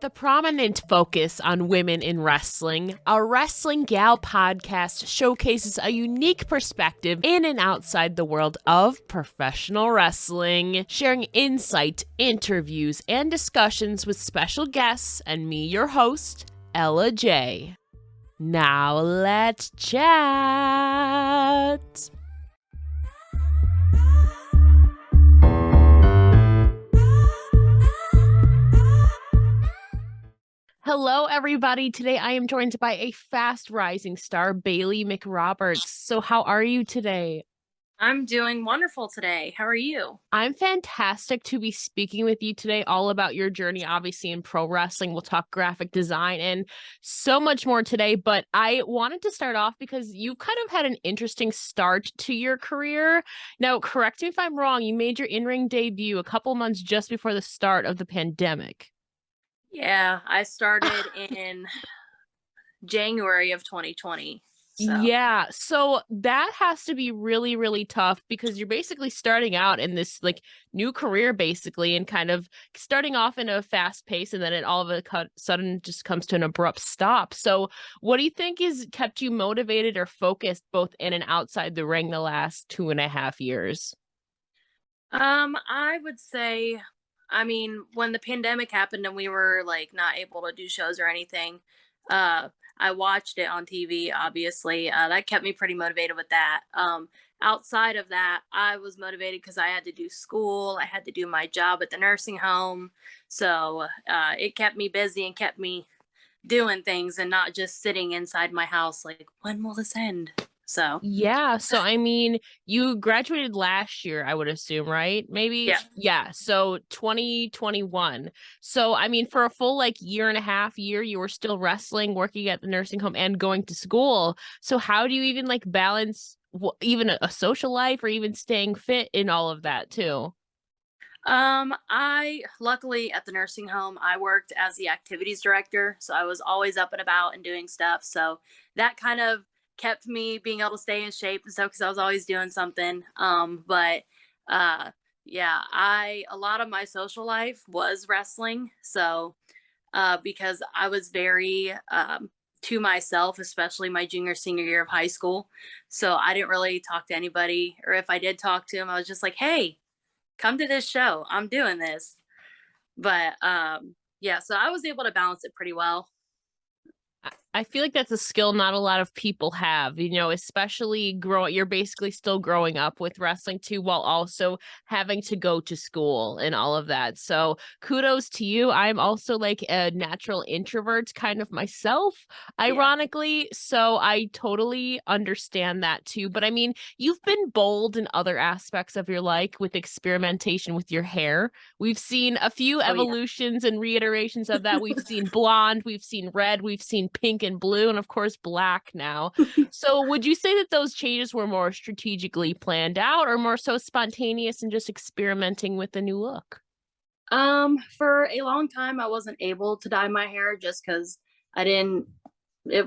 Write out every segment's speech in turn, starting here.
With a prominent focus on women in wrestling, our Wrestling Gal podcast showcases a unique perspective in and outside the world of professional wrestling, sharing insight, interviews, and discussions with special guests and me, your host, Ella J. Now let's chat. Hello, everybody. Today I am joined by a fast rising star, Bailey McRoberts. So how are you today? I'm doing wonderful today. How are you? I'm fantastic to be speaking with you today, all about your journey, obviously, in pro wrestling. We'll talk graphic design and so much more today. But I wanted to start off because you kind of had an interesting start to your career. Now, correct me if I'm wrong, you made your in-ring debut a couple months just before the start of the pandemic. Yeah, I started in January of 2020. Yeah, so that has to be really, really tough because you're basically starting out in this like new career, basically, and kind of starting off in a fast pace, and then it all of a sudden just comes to an abrupt stop. So, what do you think has kept you motivated or focused both in and outside the ring the last 2.5 years? I would say, when the pandemic happened and we were like not able to do shows or anything, uh, I watched it on TV, obviously. That kept me pretty motivated with that. Outside of that, I was motivated because I had to do school, I had to do my job at the nursing home. So it kept me busy and kept me doing things and not just sitting inside my house like, when will this end? So, Yeah, so I mean, you graduated last year, I would assume, right? Maybe. yeah. Yeah, so 2021. So I mean, for a full like year and a half year, you were still wrestling, working at the nursing home and going to school. So how do you even like balance even a social life or even staying fit in all of that too? I luckily at the nursing home, I worked as the activities director, so I was always up and about and doing stuff. So that kind of kept me being able to stay in shape and stuff because I was always doing something. But uh, yeah, I a lot of my social life was wrestling. So because I was very to myself, especially my junior senior year of high school. So I didn't really talk to anybody, or if I did talk to them, I was just like, "Hey, come to this show. I'm doing this." But yeah, so I was able to balance it pretty well. I feel like that's a skill not a lot of people have, especially you're basically still growing up with wrestling too, while also having to go to school and all of that. So kudos to you. I'm also like a natural introvert kind of myself, Yeah. ironically. So I totally understand that too. But I mean, you've been bold in other aspects of your life with experimentation with your hair. We've seen a few Oh yeah. evolutions and reiterations of that. We've seen blonde, we've seen red, we've seen pink and blue, and of course, black now. So, would you say that those changes were more strategically planned out or more so spontaneous and just experimenting with the new look? For a long time I wasn't able to dye my hair just because I didn't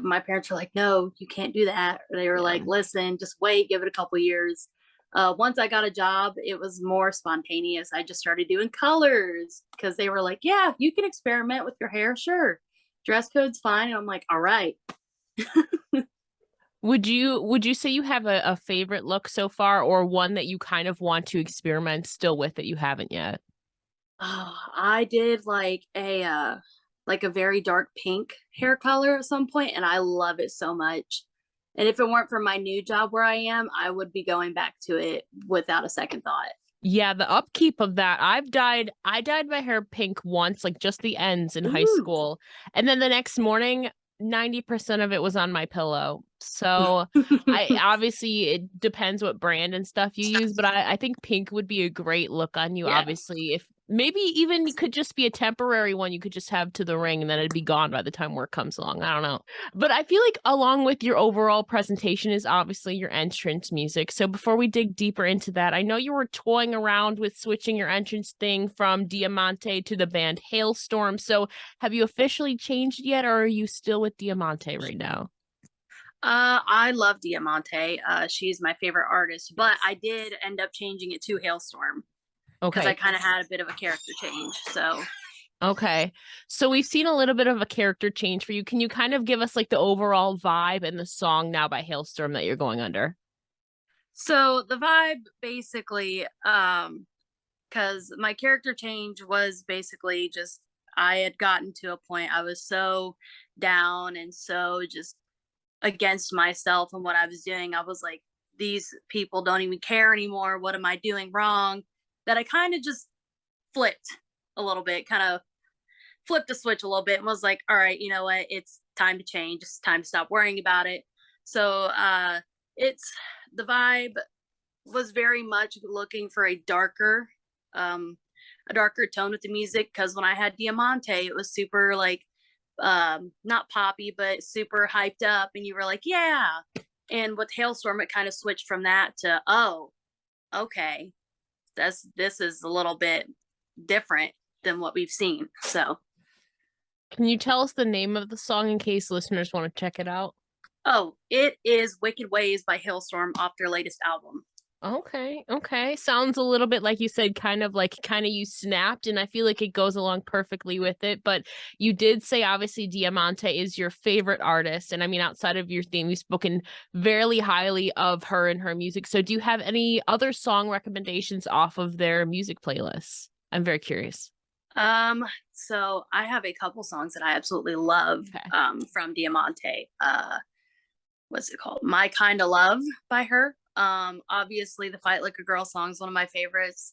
my parents were like, no, you can't do that. Or they were Yeah. like, listen, just wait, give it a couple years. Once I got a job, it was more spontaneous. I just started doing colors because they were like, yeah, you can experiment with your hair, sure. Dress code's fine. And I'm like, all right. Would you say you have a favorite look so far or one that you kind of want to experiment still with that you haven't yet? Oh, I did like a very dark pink hair color at some point, and I love it so much. And if it weren't for my new job where I am, I would be going back to it without a second thought. Yeah, the upkeep of that. I dyed my hair pink once, like just the ends in high Ooh. school. And then the next morning, 90% of it was on my pillow. So I obviously it depends what brand and stuff you use, but I think pink would be a great look on you, Yeah. obviously. If maybe even it could just be a temporary one you could just have to the ring and then it'd be gone by the time work comes along. I don't know. But I feel like along with your overall presentation is obviously your entrance music. So before we dig deeper into that, I know you were toying around with switching your entrance thing from Diamante to the band Hailstorm. So have you officially changed yet, or are you still with Diamante right now? I love Diamante. She's my favorite artist, but I did end up changing it to Hailstorm because I Okay. kind of had a bit of a character change. So Okay. So we've seen a little bit of a character change for you. Can you kind of give us like the overall vibe and the song Now by Hailstorm that you're going under? So the vibe basically, because my character change was basically just I had gotten to a point I was so down and so just against myself and what I was doing. I was like, these people don't even care anymore. What am I doing wrong? That I kind of just flipped a little bit, kind of flipped the switch a little bit and was like, all right, you know what? It's time to change. It's time to stop worrying about it. So it's the vibe was very much looking for um a darker tone with the music because when I had Diamante, it was super like not poppy but super hyped up and you were like, yeah. And with Hailstorm it kind of switched from that to, oh, okay. This is a little bit different than what we've seen. So, Can you tell us the name of the song in case listeners want to check it out? oh, it is Wicked Ways by Hailstorm off their latest album. Okay, okay. Sounds a little bit like you said, kind of you snapped, and I feel like it goes along perfectly with it. But you did say obviously Diamante is your favorite artist, and I mean outside of your theme, you've spoken very highly of her and her music. So do you have any other song recommendations off of their music playlists? I'm very curious. So I have a couple songs that I absolutely love Okay. from Diamante. What's it called? My Kind of Love by her. Obviously the Fight Like a Girl song is one of my favorites.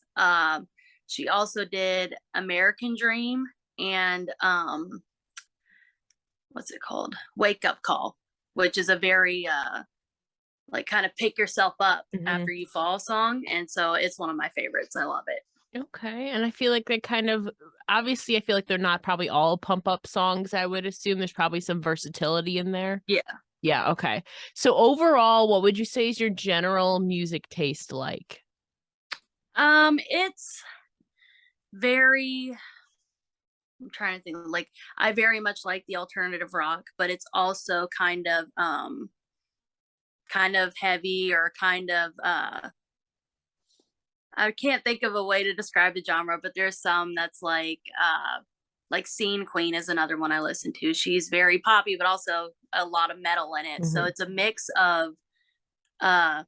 She also did American Dream and what's it called? Wake Up Call, which is a very like kind of pick yourself up Mhm. after you fall song. And so it's one of my favorites. I love it. Okay, and I feel like they kind of obviously I feel like they're not probably all pump up songs. I would assume there's probably some versatility in there. Yeah. Yeah, okay. So overall, what would you say is your general music taste like? It's very I'm trying to think like I very much like the alternative rock, but it's also kind of heavy or kind of I can't think of a way to describe the genre, but there's some that's like Scene Queen is another one I listen to. She's very poppy, but also a lot of metal in it. So Mhm. it's a mix of uh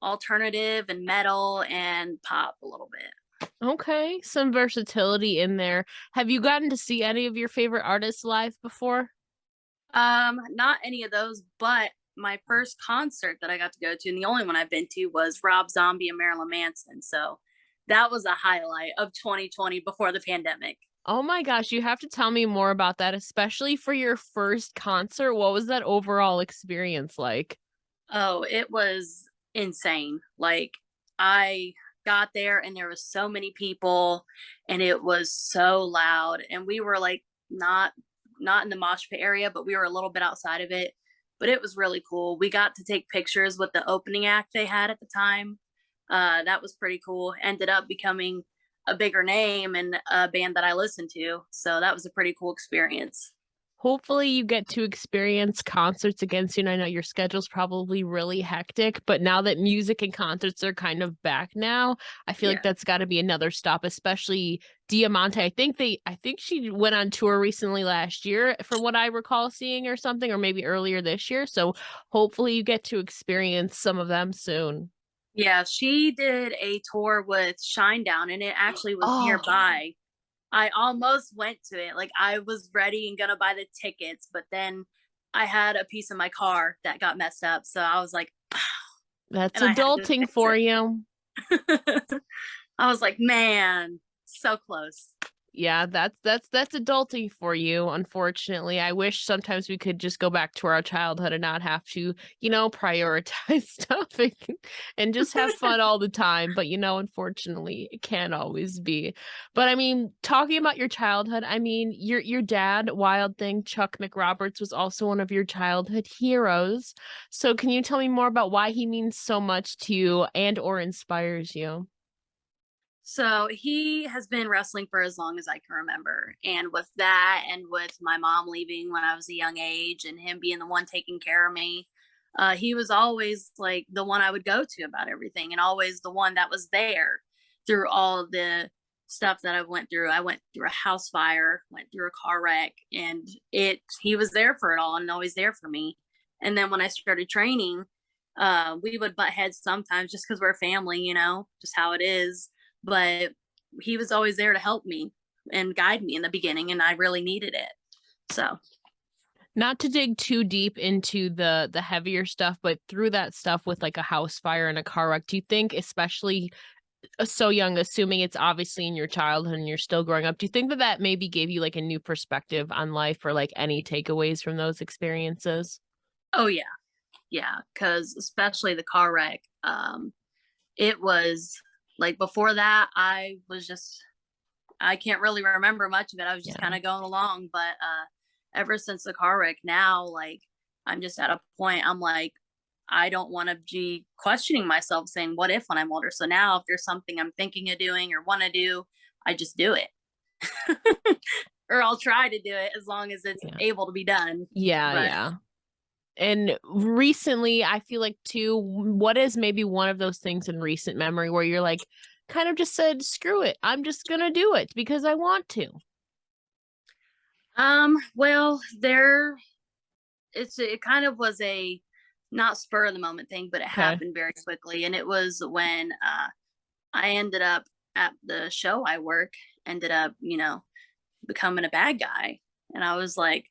alternative and metal and pop a little bit. Okay, some versatility in there. Have you gotten to see any of your favorite artists live before? Not any of those, but my first concert that I got to go to, and the only one I've been to was Rob Zombie and Marilyn Manson. So that was a highlight of 2020 before the pandemic. Oh my gosh, you have to tell me more about that, especially for your first concert. What was that overall experience like? Oh, it was insane. Like I got there and there was so many people and it was so loud and we were like not in the mosh pit area, but we were a little bit outside of it. But it was really cool. We got to take pictures with the opening act they had at the time. That was pretty cool. Ended up becoming a bigger name and a band that I listened to. So that was a pretty cool experience. Hopefully you get to experience concerts again soon. I know your schedule's probably really hectic, but now that music and concerts are kind of back now, I feel like Yeah. that's got to be another stop, especially Diamante. I think she went on tour recently last year from what I recall seeing or something, or maybe earlier this year. So hopefully you get to experience some of them soon. Yeah, she did a tour with Shinedown and it actually was Oh, nearby. I almost went to it. Like I was ready and gonna buy the tickets, but then I had a piece of my car that got messed up. So I was like, that's and I had to adulting fix for you. it. I was like, man, so close. Yeah, that's adulting for you, unfortunately. I wish sometimes we could just go back to our childhood and not have to, prioritize stuff and just have fun all the time. But unfortunately, it can't always be. But I mean, talking about your childhood, I mean, your dad, Wildthing, Chuck McRoberts, was also one of your childhood heroes. So can you tell me more about why he means so much to you and or inspires you? So he has been wrestling for as long as I can remember. And with that, and with my mom leaving when I was a young age, and him being the one taking care of me, he was always like the one I would go to about everything, and always the one that was there through all of the stuff that I went through. I went through a house fire, went through a car wreck, and he was there for it all and always there for me. And then when I started training, we would butt heads sometimes just because we're family, just how it is. But he was always there to help me and guide me in the beginning, and I really needed it. So Not to dig too deep into the heavier stuff, but through that stuff with like a house fire and a car wreck, do you think, especially so young, assuming it's obviously in your childhood and you're still growing up, do you think that that maybe gave you like a new perspective on life or like any takeaways from those experiences? oh yeah, yeah, because especially the car wreck, it was like before that, I can't really remember much of it. I was just Yeah. kind of going along, but ever since the car wreck, now like I'm just at a point. I'm like, I don't want to be questioning myself, saying, "What if?" when I'm older. So now, if there's something I'm thinking of doing or want to do, I just do it, or I'll try to do it as long as it's Yeah. able to be done. Yeah, But yeah. And recently, I feel like too, what is maybe one of those things in recent memory where you're like, kind of just said, screw it, I'm just gonna do it because I want to. well, it kind of was a not spur of the moment thing, but it Okay. happened very quickly, and it was when I ended up at the show I work, ended up, becoming a bad guy. And I was like,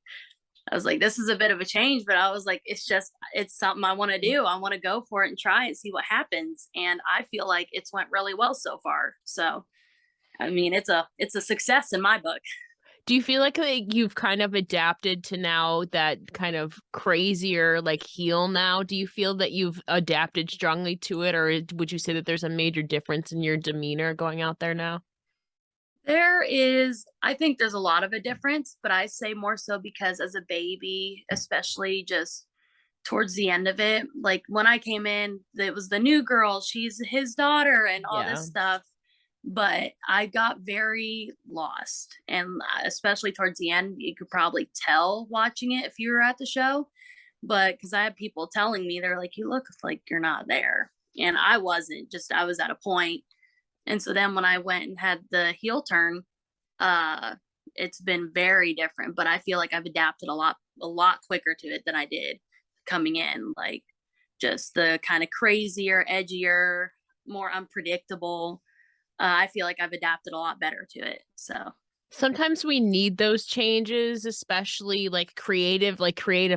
this is a bit of a change, but I was like, it's something I want to do. I want to go for it and try and see what happens. And I feel like it's went really well so far. So, I mean, it's a success in my book. Do you feel like you've kind of adapted to now that kind of crazier like heel now? Do you feel that you've adapted strongly to it, or would you say that there's a major difference in your demeanor going out there now? I think there's a lot of a difference, but I say more so because as a baby, especially just towards the end of it, like when I came in, it was the new girl, she's his daughter, and all this Yeah. stuff. But I got very lost. And especially towards the end, you could probably tell watching it if you were at the show. But because I had people telling me, they're like, you look like you're not there. And I wasn't, just I was at a point. And so then when I went and had the heel turn, uh, it's been very different. But I feel like I've adapted a lot quicker to it than I did coming in. Like just the kind of crazier, edgier, more unpredictable. I feel like I've adapted a lot better to it. So Sometimes we need those changes, especially like creative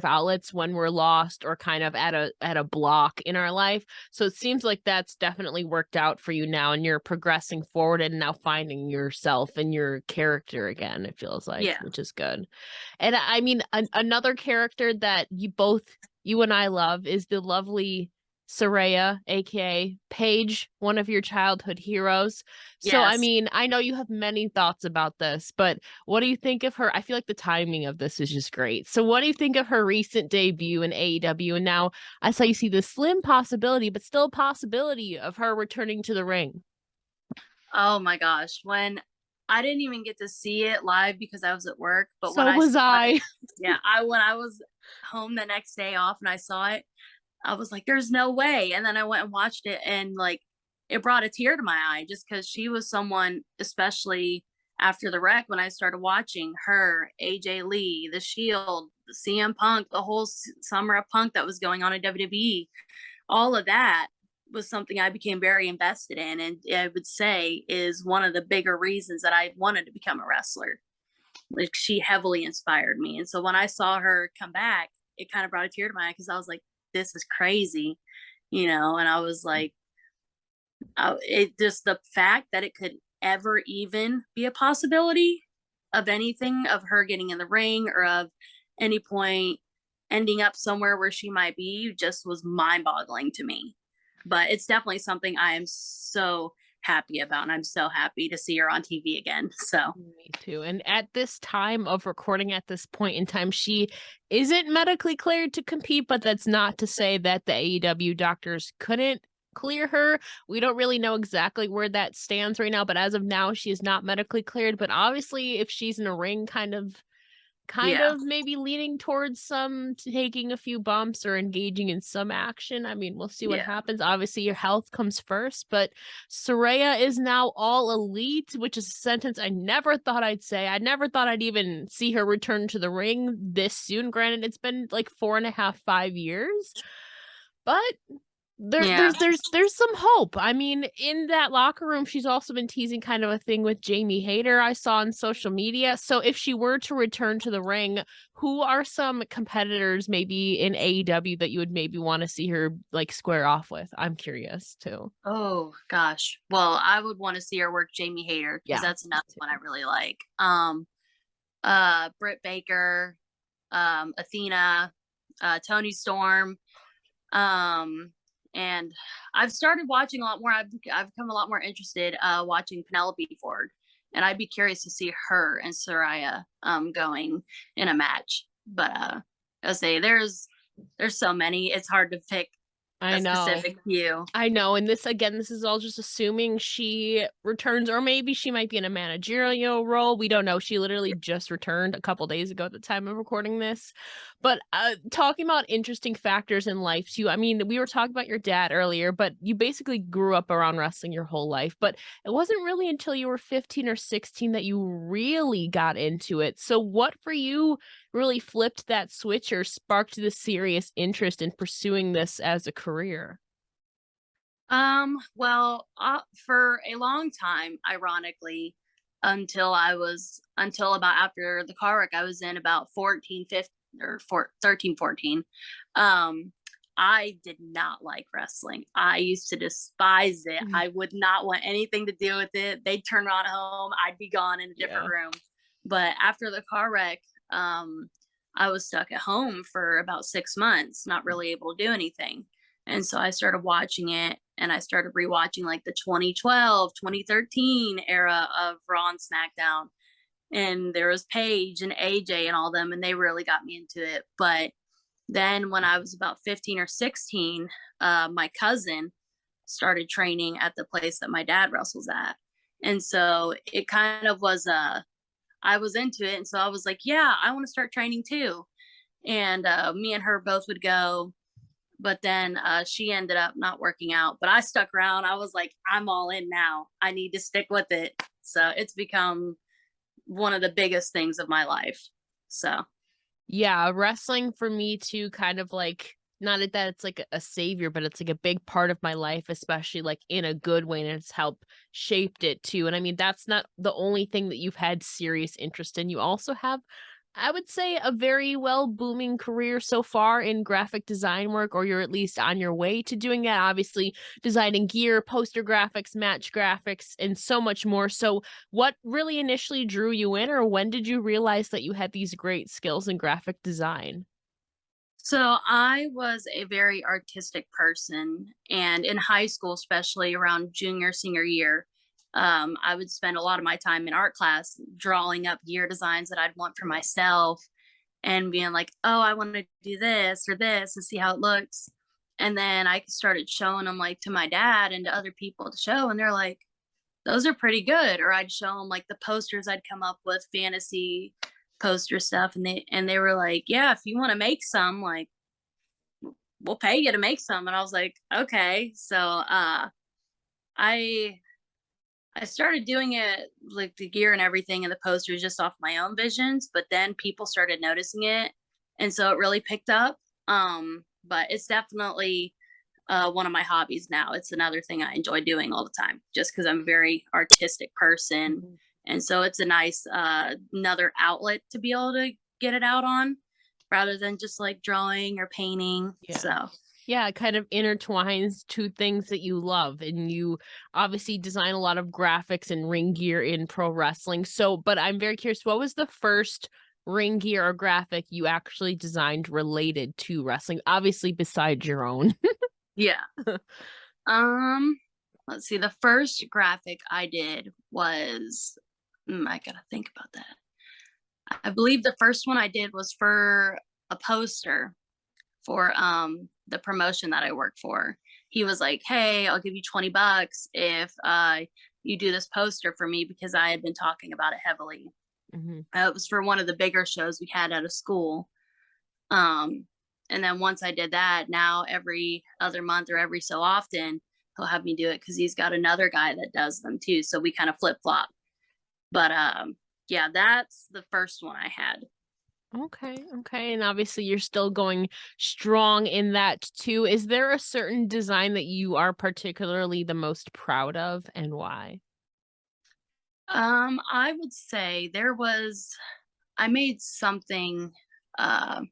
outlets when we're lost or kind of at a block in our life. So it seems like that's definitely worked out for you now and you're progressing forward and now finding yourself and your character again, it feels like, yeah, which is good. And I mean, another character that you and I love is the lovely Saraya, aka Paige, one of your childhood heroes. So, I yes. mean, I know you have many thoughts about this, but what do you think of her? I feel like the timing of this is just great. So, what do you think of her recent debut in AEW? And now I saw you see the slim possibility, but still a possibility of her returning to the ring. Oh my gosh. When I didn't even get to see it live because I was at work, but when So I was saw it, I. yeah, I when I was home the next day off and I saw it, I was like, there's no way. And then I went and watched it, and like it brought a tear to my eye just because she was someone, especially after the wreck, when I started watching her, AJ Lee, The Shield, CM Punk, the whole summer of Punk that was going on in WWE, all of that was something I became very invested in. And I would say is one of the bigger reasons that I wanted to become a wrestler. Like she heavily inspired me. And so when I saw her come back, it kind of brought a tear to my eye because I was like, this is crazy, and I was like, it just the fact that it could ever even be a possibility of anything of her getting in the ring or of any point ending up somewhere where she might be just was mind boggling to me. But it's definitely something I am so happy about. And I'm so happy to see her on TV again. So, Me too. And at this time of recording, at this point in time, she isn't medically cleared to compete, but that's not to say that the AEW doctors couldn't clear her. We don't really know exactly where that stands right now, but as of now, she is not medically cleared. But obviously, if she's in a ring kind of kind Yeah. of maybe leaning towards some taking a few bumps or engaging in some action. I mean, we'll see what Yeah. happens. Obviously, your health comes first, but Saraya is now all elite, which is a sentence I never thought I'd say. I never thought I'd even see her return to the ring this soon. Granted, it's been like 4.5, 5 years, but there Yeah. there's some hope. I mean, in that locker room, she's also been teasing kind of a thing with Jamie Hayter I saw on social media. So if she were to return to the ring, who are some competitors maybe in AEW that you would maybe want to see her like square off with? I'm curious too. Oh gosh. Well, I would want to see her work Jamie Hayter because Yeah. that's Me another one I too. really like. Britt Baker, Athena, Tony Storm, um, and I've started watching a lot more. I've become a lot more interested watching Penelope Ford, and I'd be curious to see her and Saraya going in a match. But I say there's so many. It's hard to pick I a know. specific few. I know, and this again, this is all just assuming she returns, or maybe she might be in a managerial role. We don't know. She literally just returned a couple days ago at the time of recording this. But talking about interesting factors in life too. I mean, we were talking about your dad earlier, but you basically grew up around wrestling your whole life. But it wasn't really until you were 15 or 16 that you really got into it. So, what for you really flipped that switch or sparked the serious interest in pursuing this as a career? Well, for a long time, ironically, until about after the car wreck I was in about 14, 15, or 13, 14. I did not like wrestling. I used to despise it. Mhm. I would not want anything to do with it. They'd turn around at home, I'd be gone in a different Yeah. room. But after the car wreck, I was stuck at home for about 6 months, not really able to do anything. And so I started watching it and I started rewatching like the 2012, 2013 era of Raw and SmackDown. And there was Paige and AJ and all them, and they really got me into it. But then when I was about 15 or 16, my cousin started training at the place that my dad wrestles at. And so it kind of was I was into it. And so I was like, yeah, I want to start training too. And me and her both would go, but then she ended up not working out. But I stuck around. I was like, I'm all in now. I need to stick with it. So it's become one of the biggest things of my life. So Yeah, wrestling for me too, kind of like not that it's like a savior, but it's like a big part of my life, especially like in a good way, and it's helped shaped it too. And I mean, that's not the only thing that you've had serious interest in. You also have, I would say, a very well booming career so far in graphic design work, or you're at least on your way to doing that. Obviously, designing gear, poster graphics, match graphics, and so much more. So, what really initially drew you in, or when did you realize that you had these great skills in graphic design? So I was a very artistic person, and in high school, especially around junior, senior year, I would spend a lot of my time in art class drawing up gear designs that I'd want for myself and being like, oh, I want to do this or this and see how it looks. And then I started showing them like to my dad and to other people to show, and they're like, those are pretty good. Or I'd show them like the posters I'd come up with, fantasy poster stuff, and they were like, yeah, if you want to make some, like, we'll pay you to make some. And I was like, okay. So I I started doing it, like the gear and everything and the posters, just off my own visions, but then people started noticing it, and so it really picked up. But it's definitely one of my hobbies now. It's another thing I enjoy doing all the time, just because I'm a very artistic person, Mhm. and so it's a nice another outlet to be able to get it out on, rather than just like drawing or painting. Yeah. So Yeah, it kind of intertwines two things that you love, and you obviously design a lot of graphics and ring gear in pro wrestling. So, but I'm very curious, what was the first ring gear or graphic you actually designed related to wrestling? Obviously, besides your own. yeah. Um, let's see. The first graphic I did was, I gotta think about that. I believe the first one I did was for a poster for the promotion that I work for. He was like, "Hey, I'll give you $20 if you do this poster for me," because I had been talking about it heavily. Hmm. It was for one of the bigger shows we had at a school. Um, and then once I did that, now every other month or every so often, he'll have me do it because he's got another guy that does them too. So we kind of flip flop. But yeah, that's the first one I had. Okay, okay. And obviously you're still going strong in that too. Is there a certain design that you are particularly the most proud of and why? I would say I made something. Uh,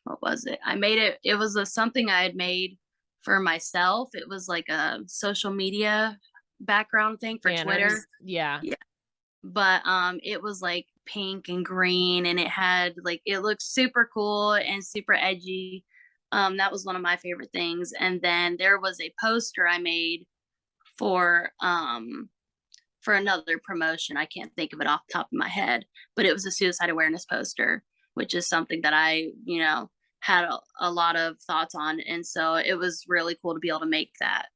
what was it? I made it. It was something I had made for myself. It was like a social media background thing for Twitter. Banners. Yeah. Yeah, but it was like pink and green, and it had like it looked super cool and super edgy. That was one of my favorite things. And then there was a poster I made for for another promotion. I can't think of it off the top of my head, but it was a suicide awareness poster, which is something that I, had a lot of thoughts on. And so it was really cool to be able to make that.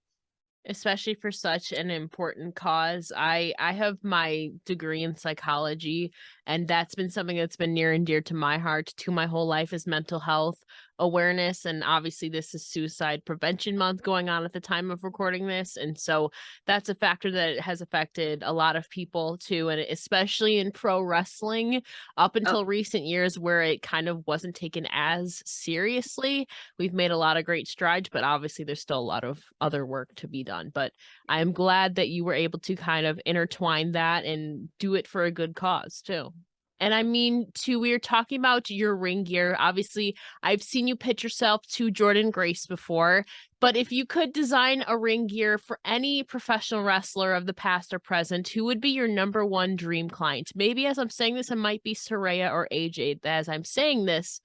Especially for such an important cause. I have my degree in psychology, and that's been something that's been near and dear to my heart to my whole life is mental health awareness. And obviously this is suicide prevention month going on at the time of recording this. And so that's a factor that has affected a lot of people too. And especially in pro wrestling up Oh, until recent years where it kind of wasn't taken as seriously. We've made a lot of great strides, but obviously there's still a lot of other work to be done. But I'm glad that you were able to kind of intertwine that and do it for a good cause too. And I mean, too, we were talking about your ring gear. Obviously, I've seen you pitch yourself to Jordan Grace before, but if you could design a ring gear for any professional wrestler of the past or present, who would be your number one dream client? Maybe as I'm saying this, it might be Saraya or AJ as I'm saying this,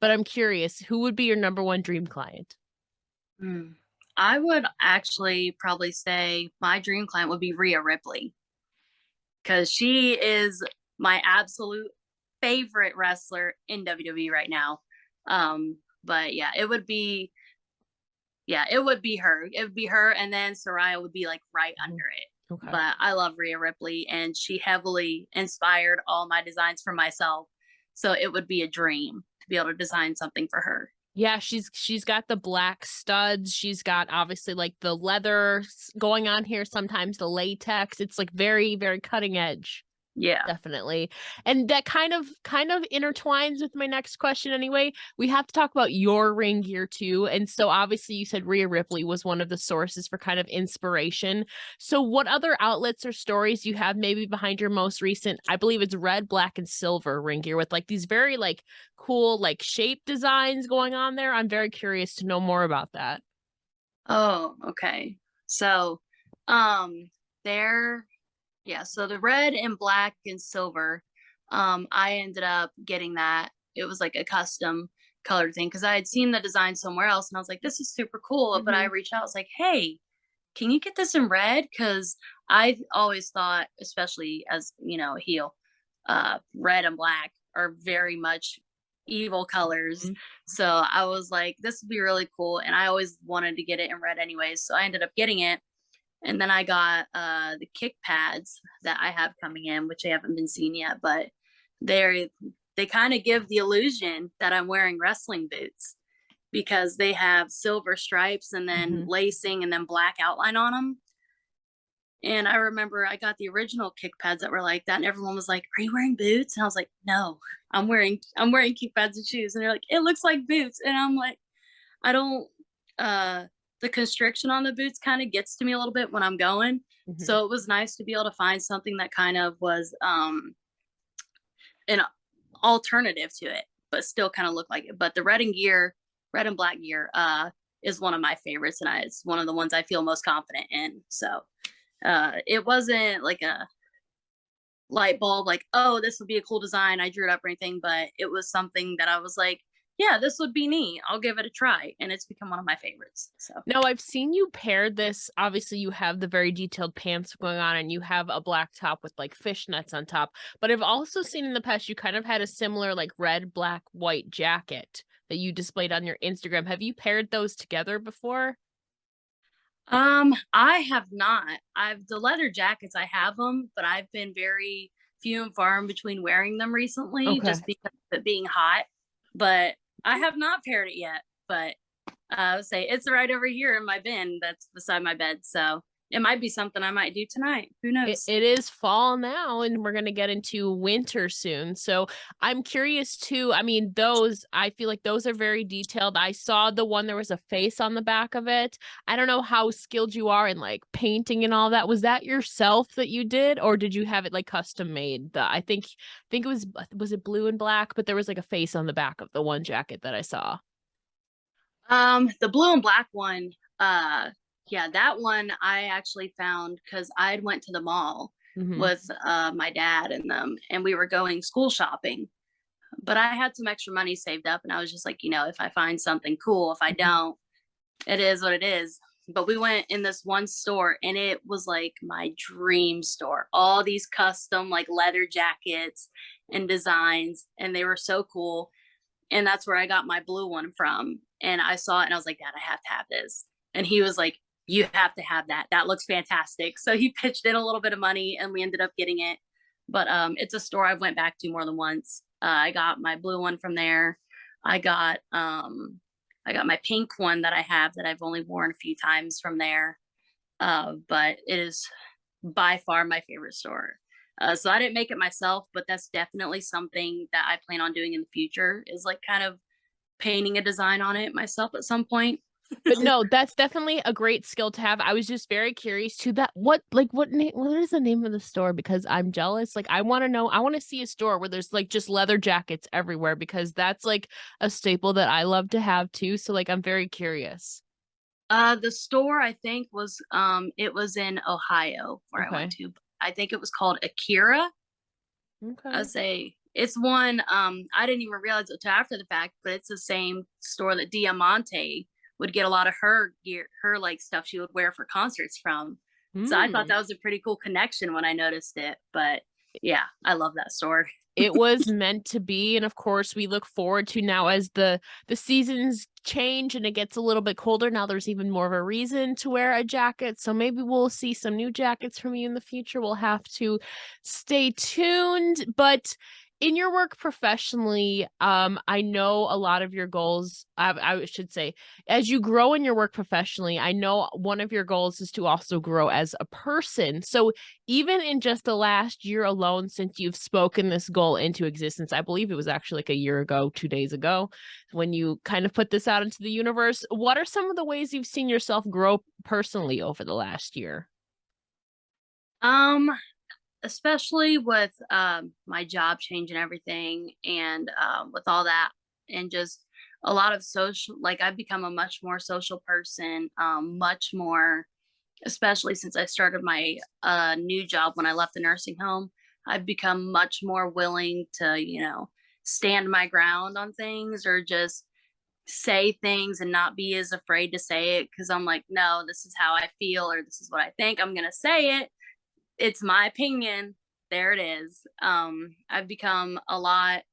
but I'm curious, who would be your number one dream client? hmm. I would actually probably say my dream client would be Rhea Ripley because she is my absolute favorite wrestler in WWE right now. But yeah, it would be her. It would be her, and then Saraya would be like right Mhm. under it. Okay. But I love Rhea Ripley, and she heavily inspired all my designs for myself. So it would be a dream to be able to design something for her. Yeah, she's got the black studs. She's got obviously like the leather going on here, sometimes the latex. It's like very, very cutting edge. Yeah. Definitely. And that kind of intertwines with my next question anyway. We have to talk about your ring gear too. And so obviously you said Rhea Ripley was one of the sources for kind of inspiration. So what other outlets or stories you have maybe behind your most recent, I believe it's red, black, and silver ring gear with like these very like cool like shape designs going on there? I'm very curious to know more about that. Oh, okay. So, um, there yeah, so the red and black and silver, I ended up getting that. It was like a custom colored thing because I had seen the design somewhere else and I was like, this is super cool. But I Mhm. reached out, I was like, hey, can you get this in red? Because I've always thought, especially as a heel, red and black are very much evil colors. Mhm. So I was like, this would be really cool. And I always wanted to get it in red anyways. So I ended up getting it, and then I got the kick pads that I have coming in, which I haven't been seen yet, but they're they kind of give the illusion that I'm wearing wrestling boots because they have silver stripes and then Mhm. lacing and then black outline on them. And I remember I got the original kick pads that were like that, and everyone was like, "Are you wearing boots?" And I was like, "No, I'm wearing kick pads and shoes." And they're like, "It looks like boots," and I'm like, I don't uh the constriction on the boots kind of gets to me a little bit when I'm going. Mhm. So it was nice to be able to find something that kind of was an alternative to it, but still kind of looked like it. But the red and black gear is one of my favorites, and it's one of the ones I feel most confident in. So it wasn't like a light bulb, like, oh, this would be a cool design. I drew it up or anything, but it was something that I was like, yeah, this would be neat. I'll give it a try. And it's become one of my favorites. So, No, I've seen you pair this. Obviously, you have the very detailed pants going on and you have a black top with like fishnets on top. But I've also seen in the past you kind of had a similar like red, black, white jacket that you displayed on your Instagram. Have you paired those together before? I have not. I've the leather jackets, I have them, but I've been very few and far in between wearing them recently Okay. just because of it being hot, but I have not paired it yet, but I would say it's right over here in my bin that's beside my bed, so it might be something I might do tonight. Who It, knows? it is fall now and we're going to get into winter soon. So I'm curious too. I mean, those, I feel like those are very detailed. I saw the one, there was a face on the back of it. I don't know how skilled you are in like painting and all that. Was that yourself that you did, or did you have it like custom made? I think it was it blue and black, but there was like a face on the back of the one jacket that I saw. The blue and black one, uh, yeah, that one I actually found because I'd went to the mall Hmm. with my dad and them, and we were going school shopping. But I had some extra money saved up, and I was just like, if I find something cool, if I Hmm. don't, it is what it is. But we went in this one store, and it was like my dream store. All these custom like leather jackets and designs, and they were so cool. And that's where I got my blue one from. And I saw it and I was like, Dad, I have to have this. And he was like, you have to have that. That looks fantastic. So he pitched in a little bit of money and we ended up getting it. But it's a store I've went back to more than once. I got my blue one from there. I got I got my pink one that I have that I've only worn a few times from there. But it is by far my favorite store. So I didn't make it myself, but that's definitely something that I plan on doing in the future is like kind of painting a design on it myself at some point. But no, that's definitely a great skill to have. I was just very curious to that. What is the name of the store? Because I'm jealous. Like I want to know, I want to see a store where there's like just leather jackets everywhere because that's like a staple that I love to have too. So like I'm very curious. The store I think was it was in Ohio where I went Okay. to. I think it was called Akira. I Okay. say it's one I didn't even realize it until after the fact, but it's the same store that Diamante would get a lot of her gear, her like stuff she would wear for concerts from. So I thought Hmm. that was a pretty cool connection when I noticed it. But yeah, I love that store. It was meant to be, and of course we look forward to now as the seasons change and it gets a little bit colder. Now there's even more of a reason to wear a jacket, so maybe we'll see some new jackets from you in the future. We'll have to stay tuned. But in your work professionally, I know a lot of your goals, I should say, as you grow in your work professionally, I know one of your goals is to also grow as a person. So even in just the last year alone, since you've spoken this goal into existence, I believe it was actually like a year ago, 2 days ago, when you kind of put this out into the universe, what are some of the ways you've seen yourself grow personally over the last year? Um, Especially with my job change and everything, and with all that, and just a lot of social. Like I've become a much more social person, much more, especially since I started my new job when I left the nursing home. I've become much more willing to, stand my ground on things or just say things and not be as afraid to say it because I'm like, no, this is how I feel or this is what I think. I'm gonna say it. It's my opinion. There it is. I've become a lot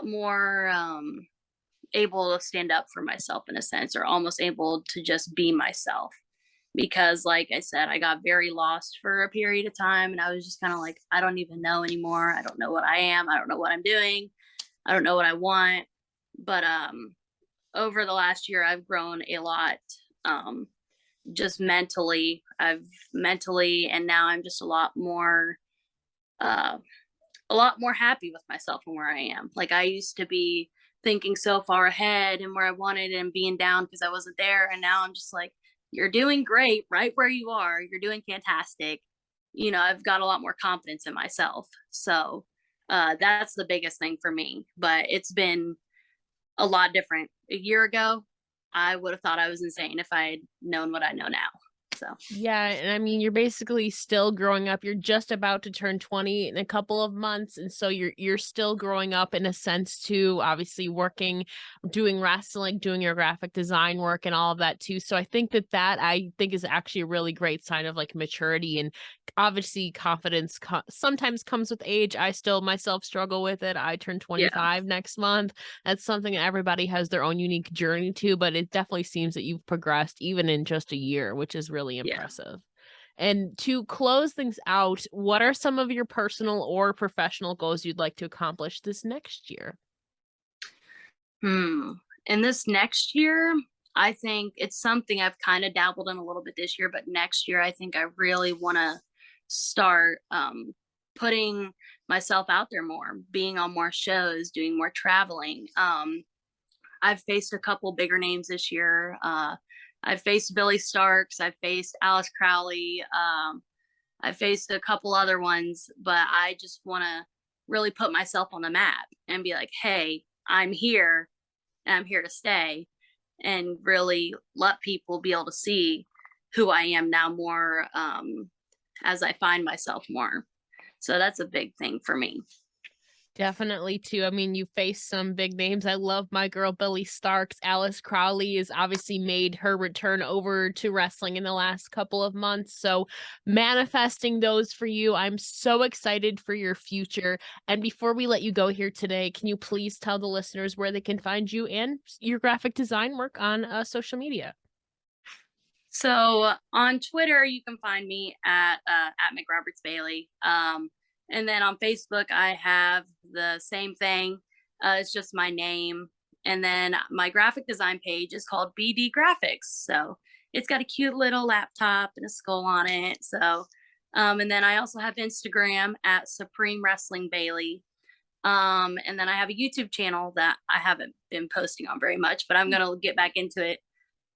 more able to stand up for myself in a sense, or almost able to just be myself. Because, like I said, I got very lost for a period of time, and I was just kind of like, I don't even know anymore. I don't know what I am. I don't know what I'm doing. I don't know what I want. But over the last year, I've grown a lot. Um, just mentally, and now I'm just uh, a lot more happy with myself and where I am. Like I used to be thinking so far ahead and where I wanted and being down because I wasn't there. And now I'm just like, you're doing great right where you are. You're doing fantastic. I've got a lot more confidence in myself. So that's the biggest thing for me. But it's been a lot different. A year ago, I would have thought I was insane if I had known what I know now. So Yeah, and I mean, you're basically still growing up. You're just about to turn 20 in a couple of months, and so you're still growing up in a sense too, obviously working, doing wrestling, doing your graphic design work and all of that too. So I think that I think is actually a really great sign of like maturity, and obviously confidence sometimes comes with age. I still myself struggle with it. I turn yeah. 25 next month. That's something that everybody has their own unique journey to, but it definitely seems that you've progressed even in just a year, which is really Yeah. impressive. And to close things out, what are some of your personal or professional goals you'd like to accomplish this next year? Hmm. In this next year, I think it's something I've kind of dabbled in a little bit this year, but next year I think I really want to start putting myself out there more, being on more shows, doing more traveling. I've faced a couple bigger names this year. I've faced Billy Starks, I've faced Alice Crowley, I've faced a couple other ones, but I just want to really put myself on the map and be like, hey, I'm here and I'm here to stay, and really let people be able to see who I am now more, as I find myself more. So that's a big thing for me. Definitely too. I mean, you face some big names. I love my girl Billy Starks. Alice Crowley has obviously made her return over to wrestling in the last couple of months. So manifesting those for you. I'm so excited for your future. And before we let you go here today, can you please tell the listeners where they can find you and your graphic design work on social media? So on Twitter, you can find me at McRoberts Bailey. And then on Facebook, I have the same thing. It's just my name. And then my graphic design page is called BD Graphics. So it's got a cute little laptop and a skull on it. So, and then I also have Instagram at Supreme Wrestling Bailey. And then I have a YouTube channel that I haven't been posting on very much, but I'm gonna get back into it.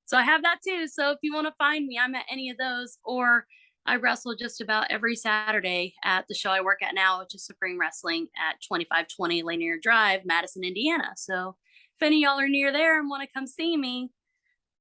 So I have that too. So if you want to find me, I'm at any of those, or I wrestle just about every Saturday at the show I work at now, which is Supreme Wrestling at 2520 Lanier Drive, Madison, Indiana. So if any of y'all are near there and want to come see me,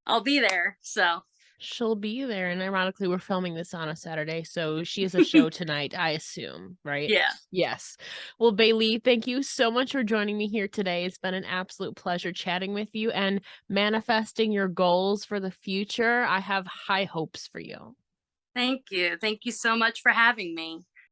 I'll be there. So She'll be there, and ironically, we're filming this on a Saturday, so she has a show tonight, I assume, right? yeah, Yes. Well, Bailey, thank you so much for joining me here today. It's been an absolute pleasure chatting with you and manifesting your goals for the future. I have high hopes for you. thank you. Thank you so much for having me.